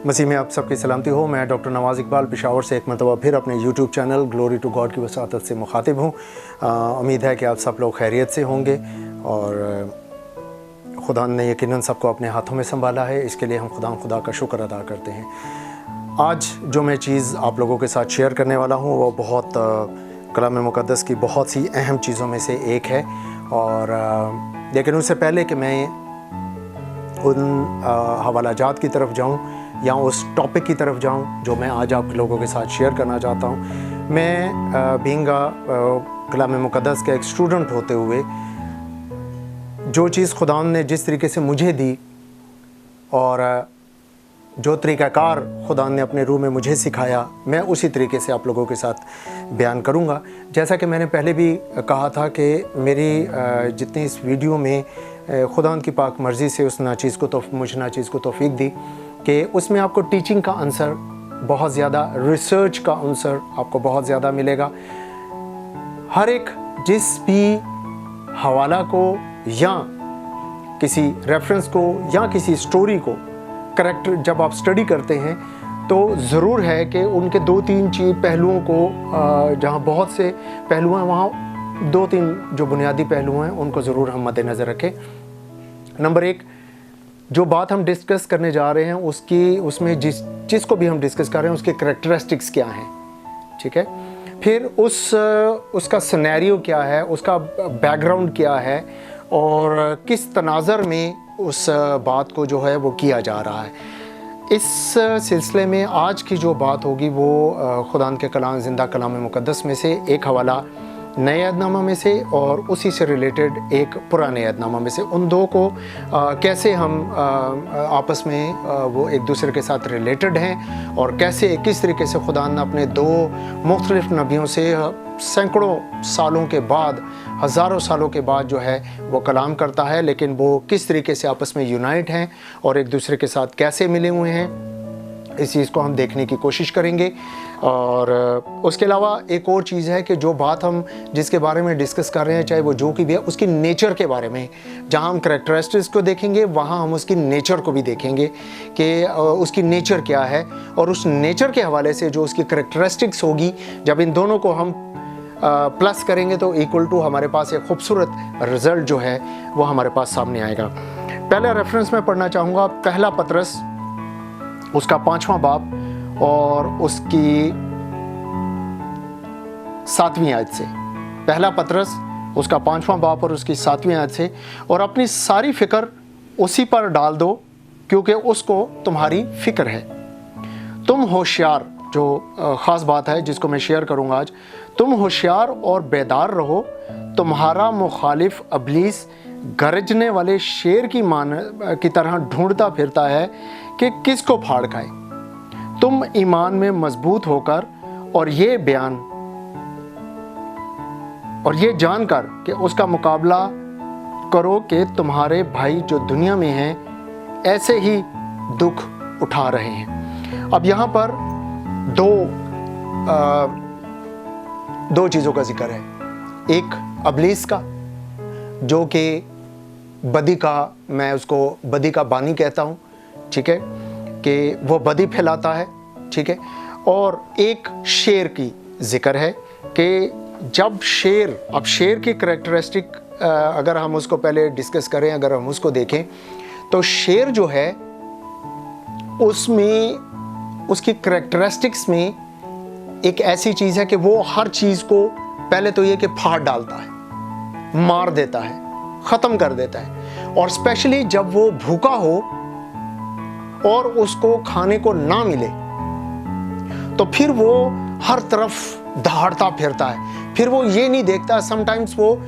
मसीह में आप सबकी सलामती हो। मैं डॉक्टर नवाज़ इकबाल पेशावर से एक मरतबा फिर अपने YouTube channel glory to God की वसातत से मुखातिब हूँ। उम्मीद है कि आप सब लोग खैरियत से होंगे और खुदा ने यकीनन सबको अपने हाथों में संभाला है, इसके लिए हम खुदा का शुक्र अदा करते हैं। आज जो मैं चीज़ आप लोगों के साथ शेयर करने वाला हूँ वो बहुत कलाम मुक़द्दस की बहुत सी अहम चीज़ों में से एक है। और लेकिन उससे पहले कि मैं उन हवालाजात की तरफ जाऊँ या उस टॉपिक की तरफ जाऊं जो मैं आज आप लोगों के साथ शेयर करना चाहता हूं, मैं बीइंग कलाम मुक़द्दस का एक स्टूडेंट होते हुए जो चीज़ खुदा ने जिस तरीके से मुझे दी और जो तरीक़ाकार खुदा ने अपने रूह में मुझे सिखाया, मैं उसी तरीके से आप लोगों के साथ बयान करूंगा। जैसा कि मैंने पहले भी कहा था कि मेरी जितनी इस वीडियो में खुदा की पाक मर्ज़ी से उस नाचीज़ को मुझे नाचीज़ को तौफ़ीक दी कि उसमें आपको टीचिंग का आंसर बहुत ज़्यादा, रिसर्च का आंसर आपको बहुत ज़्यादा मिलेगा। हर एक जिस भी हवाला को या किसी रेफरेंस को या किसी स्टोरी को करेक्टर जब आप स्टडी करते हैं तो ज़रूर है कि उनके 2-3 पहलुओं को, जहाँ बहुत से पहलू हैं वहाँ 2-3 जो बुनियादी पहलू हैं उनको ज़रूर हम मद्देनज़र रखें। नंबर 1, जो बात हम डिस्कस करने जा रहे हैं उसमें जिस को भी हम डिस्कस कर रहे हैं उसके करैक्टरिस्टिक्स क्या हैं, ठीक है। फिर उसका सिनेरियो क्या है, उसका बैकग्राउंड क्या है और किस तनाज़र में उस बात को जो है वो किया जा रहा है। इस सिलसिले में आज की जो बात होगी वो खुदा के कलाम, ज़िंदा कलाम मुक़द्दस में से एक हवाला नए अहदनामा में से और उसी से रिलेटेड एक पुराने अहदनामा में से, उन दो को कैसे हम आपस में वो एक दूसरे के साथ रिलेटेड हैं और किस तरीके से खुदा ने अपने 2 मुख्तलिफ नबियों से सैकड़ों सालों के बाद, हज़ारों सालों के बाद जो है वो कलाम करता है, लेकिन वो किस तरीके से आपस में यूनाइट हैं और एक दूसरे के साथ कैसे मिले हुए हैं, इस चीज़ को हम देखने की कोशिश करेंगे। और उसके अलावा एक और चीज़ है कि जो बात हम जिसके बारे में डिस्कस कर रहे हैं, चाहे वो जो की भी है, उसकी नेचर के बारे में, जहां हम करैक्टरिस्टिक्स को देखेंगे वहां हम उसकी नेचर को भी देखेंगे कि उसकी नेचर क्या है। और उस नेचर के हवाले से जो उसकी करैक्टरिस्टिक्स होगी, जब इन दोनों को हम प्लस करेंगे तो इक्वल टू हमारे पास एक खूबसूरत रिज़ल्ट जो है वो हमारे पास सामने आएगा। पहला रेफरेंस मैं पढ़ना चाहूँगा, पहला पतरस उसका 5वां बाब और उसकी 7वीं आयत से। पहला पतरस उसका 5वां बाब और उसकी 7वीं आयत से। और अपनी सारी फिक्र उसी पर डाल दो क्योंकि उसको तुम्हारी फिक्र है। तुम होशियार, जो ख़ास बात है जिसको मैं शेयर करूँगा आज, तुम होशियार और बेदार रहो। तुम्हारा मुखालिफ इब्लीस गरजने वाले शेर की तरह ढूंढता फिरता है कि किसको फाड़ खाए। तुम ईमान में मजबूत होकर और ये जानकर कि उसका मुकाबला करो कि तुम्हारे भाई जो दुनिया में हैं ऐसे ही दुख उठा रहे हैं। अब यहाँ पर दो चीज़ों का जिक्र है। एक इब्लीस का, जो कि बदी का, मैं उसको बदी का बानी कहता हूँ, ठीक है, कि वो बदी फैलाता है, ठीक है। और एक शेर की जिक्र है कि जब शेर की करैक्टरिस्टिक अगर हम उसको पहले डिस्कस करें, अगर हम उसको देखें तो शेर जो है उसमें उसकी करैक्टरिस्टिक्स में एक ऐसी चीज़ है कि वो हर चीज़ को पहले तो ये कि फाड़ डालता है, मार देता है, ख़त्म कर देता है। और स्पेशली जब वो भूखा हो और उसको खाने को ना मिले तो फिर वो हर तरफ दहाड़ता फिरता है। फिर वो ये नहीं देखता, समटाइम्स वो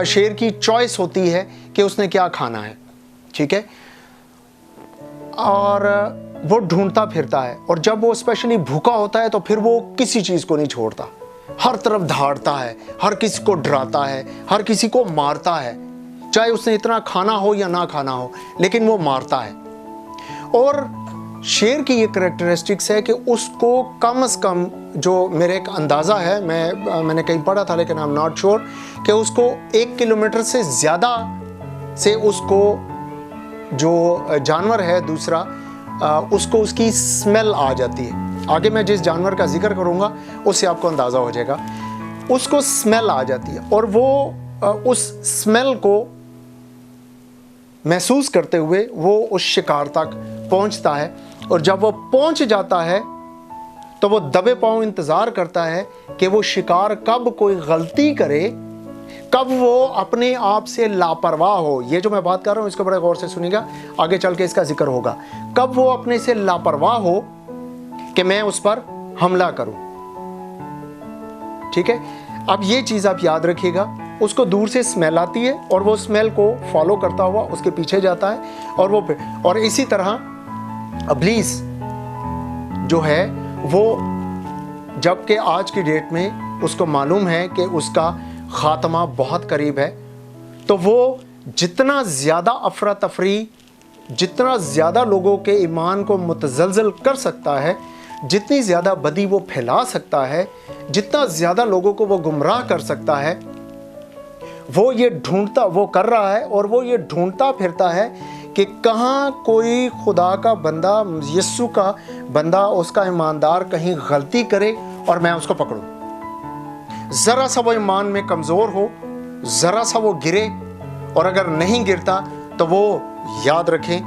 शेर की चॉइस होती है कि उसने क्या खाना है, ठीक है, और वो ढूंढता फिरता है। और जब वो स्पेशली भूखा होता है तो फिर वो किसी चीज़ को नहीं छोड़ता, हर तरफ दहाड़ता है, हर किसी को डराता है, हर किसी को मारता है, चाहे उसने इतना खाना हो या ना खाना हो, लेकिन वो मारता है। और शेर की ये करैक्टरिस्टिक्स है कि उसको कम से कम, जो मेरे एक अंदाज़ा है, मैंने कहीं पढ़ा था लेकिन आई एम नॉट श्योर, कि उसको 1 किलोमीटर से ज़्यादा से उसको जो जानवर है दूसरा उसको उसकी स्मेल आ जाती है। आगे मैं जिस जानवर का जिक्र करूँगा उससे आपको अंदाज़ा हो जाएगा। उसको स्मेल आ जाती है और वो उस स्मेल को महसूस करते हुए वो उस शिकार तक पहुंचता है, और जब वो पहुंच जाता है तो वो दबे पांव इंतज़ार करता है कि वो शिकार कब कोई गलती करे, कब वो अपने आप से लापरवाह हो। ये जो मैं बात कर रहा हूँ इसको बड़े गौर से सुनिएगा, आगे चल के इसका जिक्र होगा। कब वो अपने से लापरवाह हो कि मैं उस पर हमला करूं। ठीक है, अब ये चीज़ आप याद रखिएगा। उसको दूर से स्मेल आती है और वो स्मेल को फॉलो करता हुआ उसके पीछे जाता है, और इसी तरह इब्लीस जो है वो, जबकि आज की डेट में उसको मालूम है कि उसका ख़ात्मा बहुत करीब है, तो वो जितना ज़्यादा अफरा तफरी, जितना ज़्यादा लोगों के ईमान को मुतज़लज़ल कर सकता है, जितनी ज़्यादा बदी वो फैला सकता है, जितना ज़्यादा लोगों को वो गुमराह कर सकता है, वो ये ढूंढता, वो कर रहा है, और वो ये ढूंढता फिरता है कि कहाँ कोई खुदा का बंदा, यीशु का बंदा, उसका ईमानदार कहीं गलती करे और मैं उसको पकड़ूं। ज़रा सा वो ईमान में कमज़ोर हो, ज़रा सा वो गिरे, और अगर नहीं गिरता तो वो याद रखें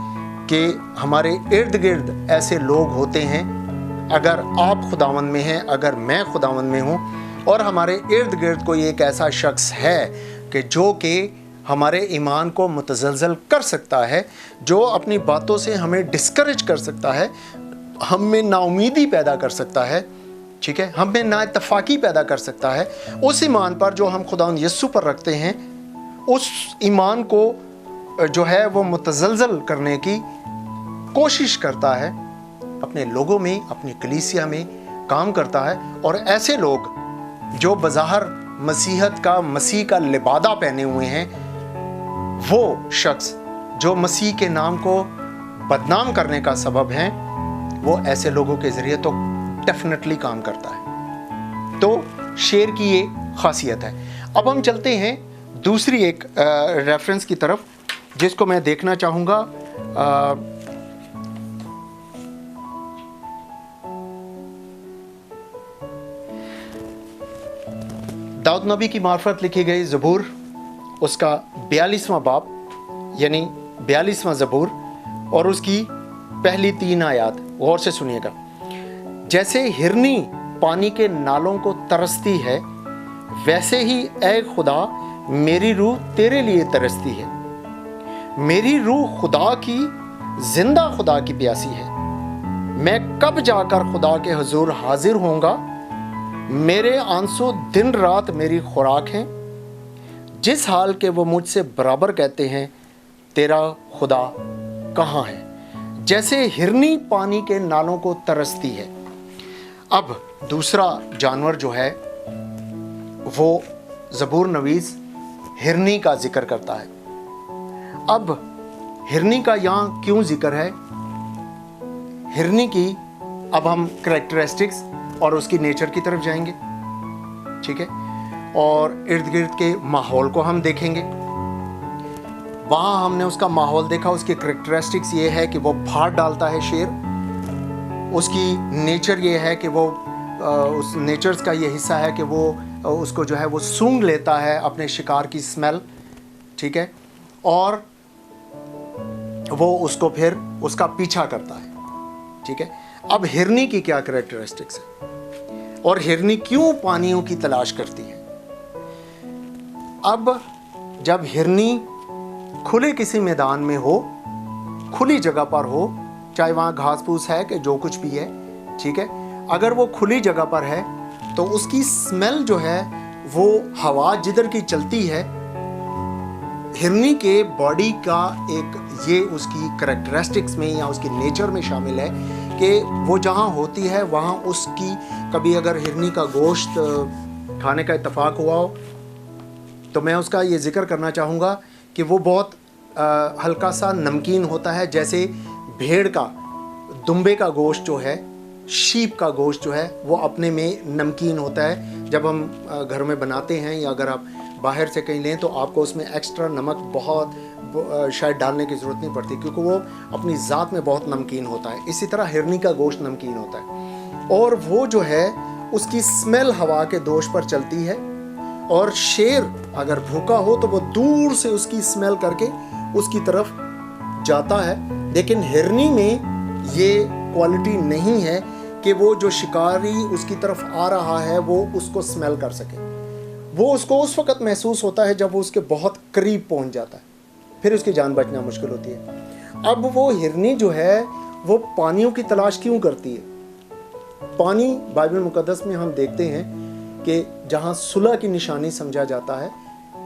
कि हमारे इर्द गिर्द ऐसे लोग होते हैं। अगर आप खुदावंद में हैं, अगर मैं खुदावंद में हूँ, और हमारे इर्द गिर्द कोई एक ऐसा शख्स है कि जो कि हमारे ईमान को मुतज़लज़ल कर सकता है, जो अपनी बातों से हमें डिस्करेज कर सकता है, हम में नाउमीदी पैदा कर सकता है, ठीक है, हम में नाइत्तफ़ाक़ी पैदा कर सकता है, उस ईमान पर जो हम खुदावंद यीशु पर रखते हैं, उस ईमान को जो है वो मुतज़लज़ल करने की कोशिश करता है, अपने लोगों में, अपनी कलीसिया में काम करता है। और ऐसे लोग जो बज़ाहिर मसीहत का, मसीह का लिबादा पहने हुए हैं, वो शख्स जो मसीह के नाम को बदनाम करने का सबब हैं, वो ऐसे लोगों के ज़रिए तो डेफिनेटली काम करता है। तो शेर की ये खासियत है। अब हम चलते हैं दूसरी एक रेफरेंस की तरफ, जिसको मैं देखना चाहूँगा। दाऊद नबी की मार्फत लिखी गई ज़बूर, उसका 42वां बाब यानी 42वां ज़बूर, और उसकी पहली 3 आयात गौर से सुनिएगा। जैसे हिरनी पानी के नालों को तरसती है, वैसे ही ऐ खुदा मेरी रूह तेरे लिए तरसती है। मेरी रूह खुदा की, जिंदा खुदा की प्यासी है। मैं कब जाकर खुदा के हुजूर हाजिर होऊंगा। मेरे आंसू दिन रात मेरी खुराक हैं। जिस हाल के वो मुझसे बराबर कहते हैं, तेरा खुदा कहाँ है। जैसे हिरनी पानी के नालों को तरसती है। अब दूसरा जानवर जो है वो ज़बूर नवीस हिरनी का जिक्र करता है। अब हिरनी का यहाँ क्यों जिक्र है, हिरनी की अब हम करैक्टरिस्टिक्स और उसकी नेचर की तरफ जाएंगे, ठीक है, और इर्द गिर्द के माहौल को हम देखेंगे। वहाँ हमने उसका माहौल देखा, उसकी करैक्टरिस्टिक्स ये है कि वो फाड़ डालता है शेर। उसकी नेचर ये है कि वो उस नेचर्स का ये हिस्सा है कि वो उसको जो है वो सूंघ लेता है अपने शिकार की स्मेल, ठीक है, और वो उसको फिर उसका पीछा करता है, ठीक है। अब हिरनी की क्या करैक्टरिस्टिक्स है और हिरनी क्यों पानियों की तलाश करती है। अब जब हिरनी खुले किसी मैदान में हो, खुली जगह पर हो, चाहे वहाँ घास फूस है कि जो कुछ भी है, ठीक है, अगर वो खुली जगह पर है तो उसकी स्मेल जो है वो हवा जिधर की चलती है, हिरनी के बॉडी का एक ये उसकी करैक्टरिस्टिक्स में या उसकी नेचर में शामिल है कि वो जहाँ होती है वहाँ उसकी, कभी अगर हिरनी का गोश्त खाने का इत्तेफाक हुआ हो तो मैं उसका ये जिक्र करना चाहूँगा कि वो बहुत हल्का सा नमकीन होता है, जैसे भेड़ का, दुम्बे का गोश्त जो है, शीप का गोश्त जो है वो अपने में नमकीन होता है। जब हम घर में बनाते हैं या अगर आप बाहर से कहीं लें तो आपको उसमें एक्स्ट्रा नमक बहुत शायद डालने की ज़रूरत नहीं पड़ती, क्योंकि वो अपनी ज़ात में बहुत नमकीन होता है। इसी तरह हिरनी का गोश्त नमकीन होता है, और वो जो है उसकी स्मेल हवा के दोष पर चलती है। और शेर अगर भूखा हो तो वो दूर से उसकी स्मेल करके उसकी तरफ जाता है, लेकिन हिरनी में ये क्वालिटी नहीं है कि वो जो शिकारी उसकी तरफ आ रहा है वो उसको स्मेल कर सके। वो उसको उस वक़्त महसूस होता है जब वो उसके बहुत करीब पहुंच जाता है, फिर उसकी जान बचना मुश्किल होती है। अब वो हिरनी जो है वो पानियों की तलाश क्यों करती है? पानी बाइबल मुकद्दस में हम देखते हैं कि जहाँ सुलह की निशानी समझा जाता है,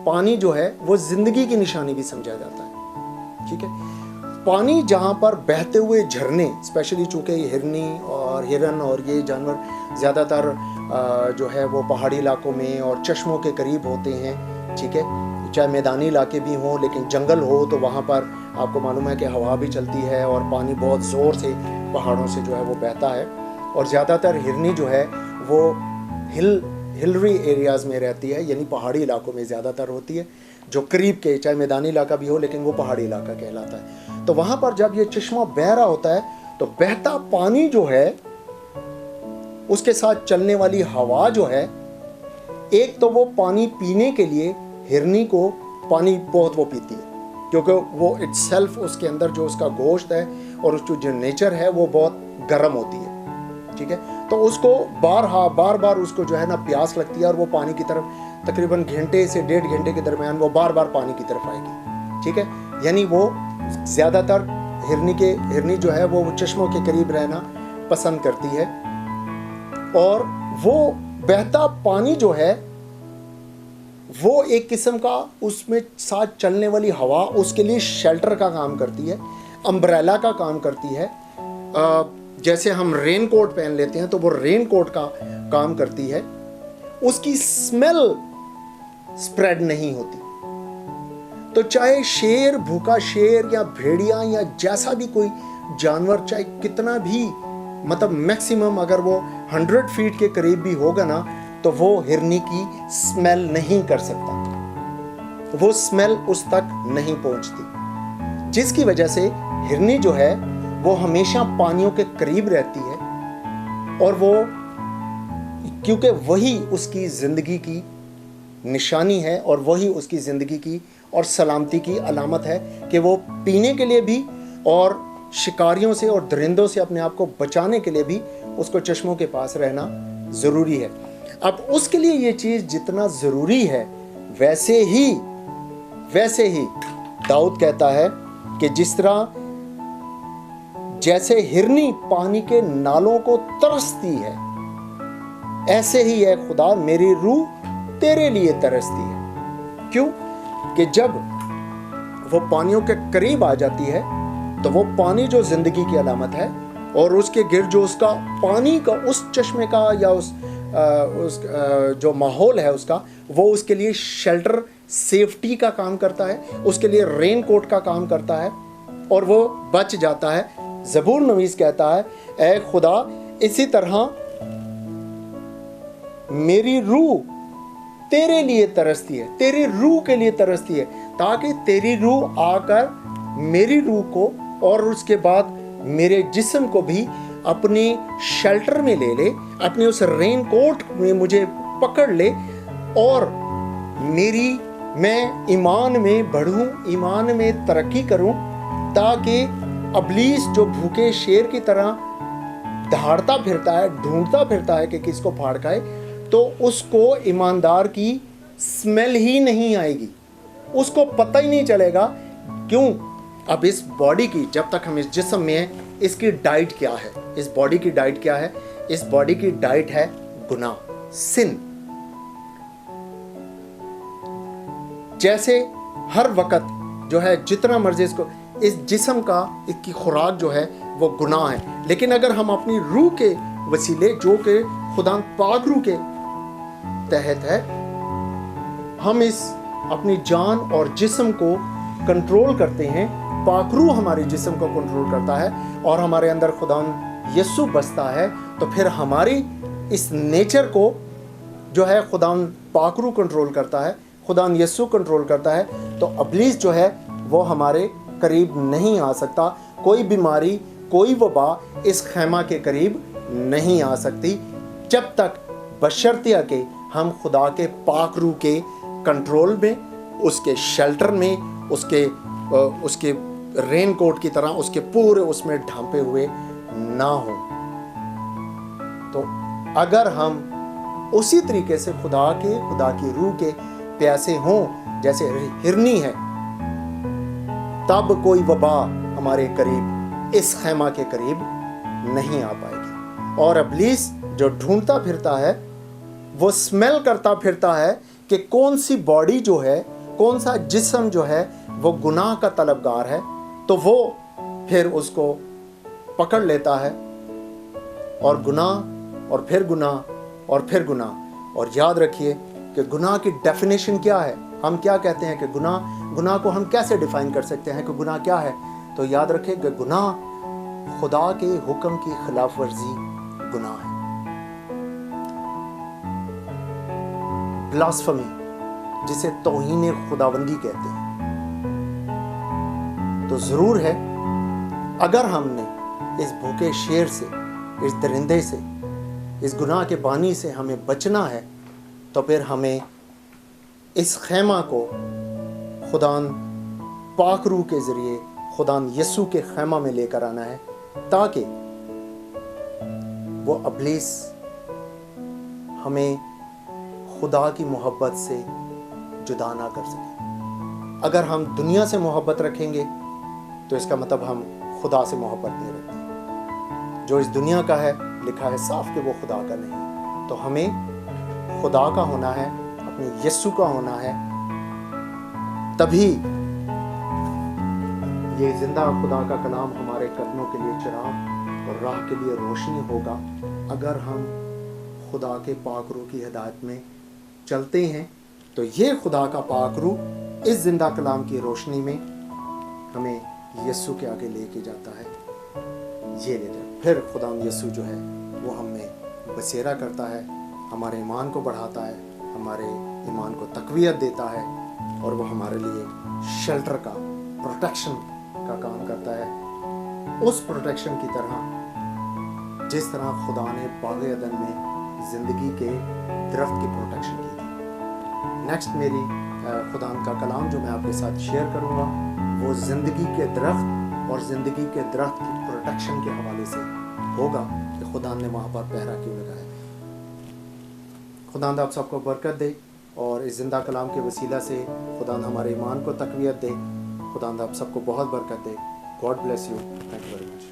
पानी जो है वो ज़िंदगी की निशानी भी समझा जाता है। ठीक है, पानी जहाँ पर बहते हुए झरने, स्पेशली चूँकि हिरनी और हिरन और ये जानवर ज़्यादातर जो है वो पहाड़ी इलाकों में और चश्मों के करीब होते हैं। ठीक है, चाहे मैदानी इलाके भी हों, लेकिन जंगल हो तो वहाँ पर आपको मालूम है कि हवा भी चलती है और पानी बहुत ज़ोर से पहाड़ों से जो है वो बहता है। और ज़्यादातर हिरनी जो है वो हिलरी एरियाज़ में रहती है, यानी पहाड़ी इलाकों में ज़्यादातर होती है, जो करीब के, चाहे मैदानी इलाका भी हो लेकिन वो पहाड़ी इलाका कहलाता है। तो वहाँ पर जब ये चश्मा बह रहा होता है तो बहता पानी जो है उसके साथ चलने वाली हवा जो है, एक तो वो पानी पीने के लिए हिरनी को पानी बहुत वो पीती है, क्योंकि वो इटसेल्फ उसके अंदर जो उसका गोश्त है और उसकी जो नेचर है वो बहुत गर्म होती है। ठीक है, तो उसको बार बार उसको जो है ना प्यास लगती है और वो पानी की तरफ तकरीबन घंटे से 1.5 घंटे के दरमियान वो बार बार पानी की तरफ आएगी। ठीक है, यानी वो ज़्यादातर हिरनी जो है वो चश्मों के करीब रहना पसंद करती है। और वो बहता पानी जो है वो एक किस्म का उसमें साथ चलने वाली हवा उसके लिए शेल्टर का काम करती है, अम्ब्रेला का काम करती है। जैसे हम रेन कोट पहन लेते हैं तो वो रेन कोट का काम करती है। उसकी स्मेल स्प्रेड नहीं होती। तो चाहे शेर, भूखा शेर या भेड़िया या जैसा भी कोई जानवर, चाहे कितना भी मतलब मैक्सिमम अगर वो 100 फीट के करीब भी होगा ना, तो वो हिरनी की स्मेल नहीं कर सकता, वो स्मेल उस तक नहीं पहुंचती, जिसकी वजह से हिरनी जो है वो हमेशा पानियों के करीब रहती है। और वो क्योंकि वही उसकी ज़िंदगी की निशानी है और वही उसकी ज़िंदगी की और सलामती की अलामत है कि वो पीने के लिए भी और शिकारियों से और दरिंदों से अपने आप को बचाने के लिए भी उसको चश्मों के पास रहना ज़रूरी है। अब उसके लिए ये चीज़ जितना ज़रूरी है, वैसे ही दाऊद कहता है कि जिस तरह जैसे हिरनी पानी के नालों को तरसती है, ऐसे ही है खुदा मेरी रूह तेरे लिए तरसती है। क्यों? कि जब वो पानियों के करीब आ जाती है तो वो पानी जो जिंदगी की अलामत है, और उसके गिर जो उसका पानी का उस चश्मे का या उस जो माहौल है उसका, वो उसके लिए शेल्टर, सेफ्टी का काम करता है, उसके लिए रेन कोट का काम करता है और वो बच जाता है। ज़बूर नवीस कहता है, ऐ खुदा इसी तरह मेरी रूह तेरे लिए तरसती है, तेरी रूह के लिए तरसती है, ताकि तेरी रूह आकर मेरी रूह को और उसके बाद मेरे जिस्म को भी अपने शेल्टर में ले ले, अपने उस रेन कोट में मुझे पकड़ ले, और मैं ईमान में बढ़ूं, ईमान में तरक्की करूं, ताकि अबलीस जो भूखे शेर की तरह दहाड़ता फिरता है, ढूंढता फिरता है कि किसको फाड़ खाए, तो उसको ईमानदार की स्मेल ही नहीं आएगी, उसको पता ही नहीं चलेगा। क्यों? अब इस बॉडी की, जब तक हम इस जिस्म में हैं, इसकी डाइट क्या है? इस बॉडी की डाइट क्या है? इस बॉडी की डाइट है गुनाह, सिन। जैसे हर वक्त जो है जितना मर्जी इसको, इस जिस्म का, इसकी खुराक जो है वो गुनाह है। लेकिन अगर हम अपनी रूह के वसीले, जो कि खुदा पाक रूह के तहत है, हम इस अपनी जान और जिस्म को कंट्रोल करते हैं, पाक रूह हमारे जिस्म को कंट्रोल करता है और हमारे अंदर खुदा यस्सु बसता है, तो फिर हमारी इस नेचर को जो है खुदा पाक रूह कंट्रोल करता है, खुदा यस्सु कंट्रोल करता है। तो अबलीस जो है वो हमारे करीब नहीं आ सकता। कोई बीमारी, कोई वबा इस खैमा के करीब नहीं आ सकती जब तक बशर्तिया के हम खुदा के पाक रूह के कंट्रोल में, उसके शेल्टर में, उसके रेन कोट की तरह उसके पूरे उसमें ढांपे हुए ना हो। तो अगर हम उसी तरीके से खुदा की रूह के प्यासे हों जैसे हिरनी है, तब कोई वबा हमारे करीब, इस खैमा के करीब नहीं आ पाएगी। और इब्लीस जो ढूंढता फिरता है, वो स्मेल करता फिरता है कि कौन सी बॉडी जो है, कौन सा जिस्म जो है वो गुनाह का तलबगार है, तो वो फिर उसको पकड़ लेता है और गुनाह और फिर गुनाह और फिर गुनाह। और याद रखिए कि गुनाह की डेफिनेशन क्या है। हम क्या कहते हैं कि गुनाह को हम कैसे डिफाइन कर सकते हैं कि गुनाह क्या है। तो याद रखें कि गुनाह खुदा के हुक्म की खिलाफ वर्जी गुनाह है। ब्लास्फेमी, जिसे तौहीन खुदाबंदी कहते हैं। तो जरूर है अगर हमने इस भूखे शेर से, इस दरिंदे से, इस गुनाह के बानी से हमें बचना है, तो फिर हमें इस खैमा को खुदान पाक रूह के ज़रिए, खुदान यस्सु के खैमा में लेकर आना है, ताकि वो इब्लीस हमें खुदा की मोहब्बत से जुदा ना कर सके। अगर हम दुनिया से मोहब्बत रखेंगे तो इसका मतलब हम खुदा से मोहब्बत नहीं रखते। जो इस दुनिया का है, लिखा है साफ कि वो खुदा का नहीं। तो हमें खुदा का होना है, अपने यस्सु का होना है, तभी ये जिंदा खुदा का कलाम हमारे कदमों के लिए चिराग और राह के लिए रोशनी होगा। अगर हम खुदा के पाक रूह की हिदायत में चलते हैं, तो ये खुदा का पाक रूह इस जिंदा कलाम की रोशनी में हमें यस्सु के आगे लेके जाता है। ये ले जाए फिर खुदा यस्सु जो है वो हमें बसेरा करता है, हमारे ईमान को बढ़ाता है, हमारे ईमान को तकवीयत देता है, और वो हमारे लिए शेल्टर का, प्रोटेक्शन का काम करता है। उस प्रोटेक्शन की तरह जिस तरह खुदा ने बाग़े अदन में ज़िंदगी के दरख्त की प्रोटेक्शन की थी। नेक्स्ट मेरी खुदा का कलाम जो मैं आपके साथ शेयर करूँगा, वो ज़िंदगी के दरख्त और ज़िंदगी के दरख्त की प्रोटेक्शन के हवाले से होगा कि खुदा ने वहाँ पर पहरा क्यों लगाया। खुदा आप सबको बरकत दे और इस जिंदा कलाम के वसीला से खुदा हमारे ईमान को तकवीयत दे। खुदा आप सबको बहुत बरकत दे। God bless you. Thank you very much.